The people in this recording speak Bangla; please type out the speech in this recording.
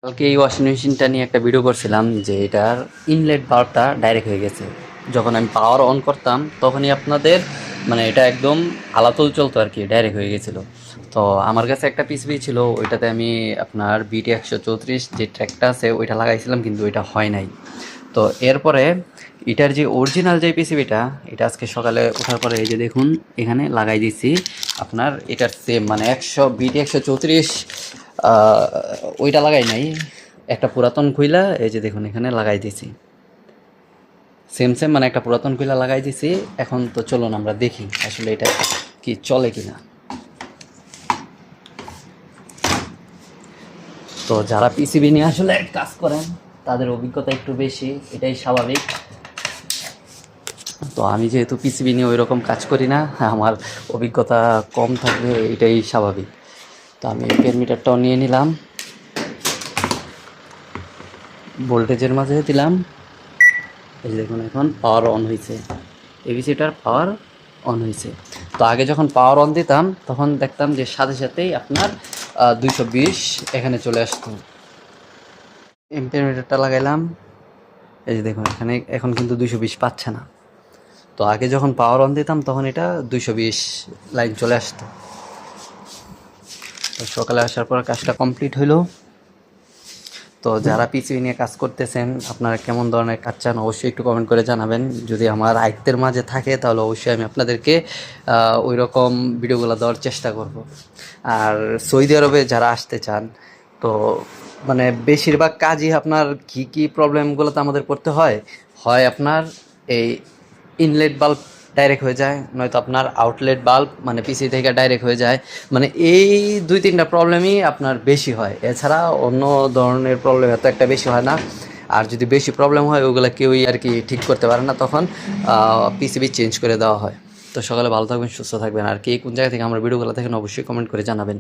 কালকে এই ওয়াশিং মেশিনটা নিয়ে একটা ভিডিও করছিলাম যে এটার ইনলেট বাল্বটা ডাইরেক্ট হয়ে গেছে। যখন আমি পাওয়ার অন করতাম তখনই আপনাদের মানে এটা একদম আলাতল চলতো আর কি, ডাইরেক্ট হয়ে গেছিলো। তো আমার কাছে একটা পিসিবি ছিল, ওইটাতে আমি আপনার BT 134 যে ট্র্যাকটা আছে ওইটা লাগাইছিলাম, কিন্তু ওইটা হয় নাই। তো এরপরে এটার যে অরিজিনাল যে পিসিবিটা, এটা আজকে সকালে ওঠার পরে এই যে দেখুন এখানে লাগাই দিছি। আপনার এটার সেম মানে 100 BT 134 ওইটা লাগাই নাই, একটা পুরাতন খুইলা এই যে দেখুন এখানে লাগাই দিছি। সেম সেম মানে একটা পুরাতন খুইলা লাগাই দিছি। এখন তো চলুন আমরা দেখি আসলে এটা কি চলে কিনা। তো যারা পিসিবি নিয়ে আসলে কাজ করেন তাদের অভিজ্ঞতা একটু বেশি, এটাই স্বাভাবিক। তো আমি যেহেতু পিসিবি নিয়ে ওই রকম কাজ করি না, আমার অভিজ্ঞতা কম থাকবে, এটাই স্বাভাবিক। তো আমি পেন মিটারটাও নিয়ে নিলাম, ভোল্টেজের মাঝে দিলাম। এই যে দেখুন এখন পাওয়ার অন হয়েছে, এবিসিটার পাওয়ার অন হয়েছে। তো আগে যখন পাওয়ার অন দিতাম তখন দেখতাম যে সাথে সাথেই আপনার 220 এখানে চলে আসতো। এম্পিয়ার মিটারটা লাগাইলাম, এই যে দেখুন এখানে এখন কিন্তু 220 পাচ্ছে না। তো আগে যখন পাওয়ার অন দিতাম তখন এটা 220 লাইন চলে আসতো। তো সকালে আসার পর কাজটা কমপ্লিট হইলো। তো যারা পিসিবি নিয়ে কাজ করতেছেন আপনারা কেমন ধরনের কাজ চান অবশ্যই একটু কমেন্ট করে জানাবেন। যদি আমার আয়ত্তের মাঝে থাকে তাহলে অবশ্যই আমি আপনাদেরকে ওই রকম ভিডিওগুলো দেওয়ার চেষ্টা করব। আর সৌদি আরবে যারা আসতে চান, তো মানে বেশিরভাগ কাজই আপনার কী প্রবলেমগুলোতে আমাদের পড়তে হয়, হয় আপনার এই ইনলেট বাল্ব ডাইরেক্ট হয়ে যায়, নয়তো আপনার আউটলেট বাল্ব মানে পিসি থেকে ডাইরেক্ট হয়ে যায়। মানে এই 2-3টা প্রবলেমই আপনার বেশি হয়, এছাড়া অন্য ধরনের প্রবলেম এত একটা বেশি হয় না। আর যদি বেশি প্রবলেম হয় ওগুলো কেউই আর কি ঠিক করতে পারে না, তখন পিসিবি চেঞ্জ করে দেওয়া হয়। তো সকালে ভালো থাকবেন, সুস্থ থাকবেন। আর কে কোন জায়গা থেকে আমার ভিডিওগুলো দেখেন অবশ্যই কমেন্ট করে জানাবেন।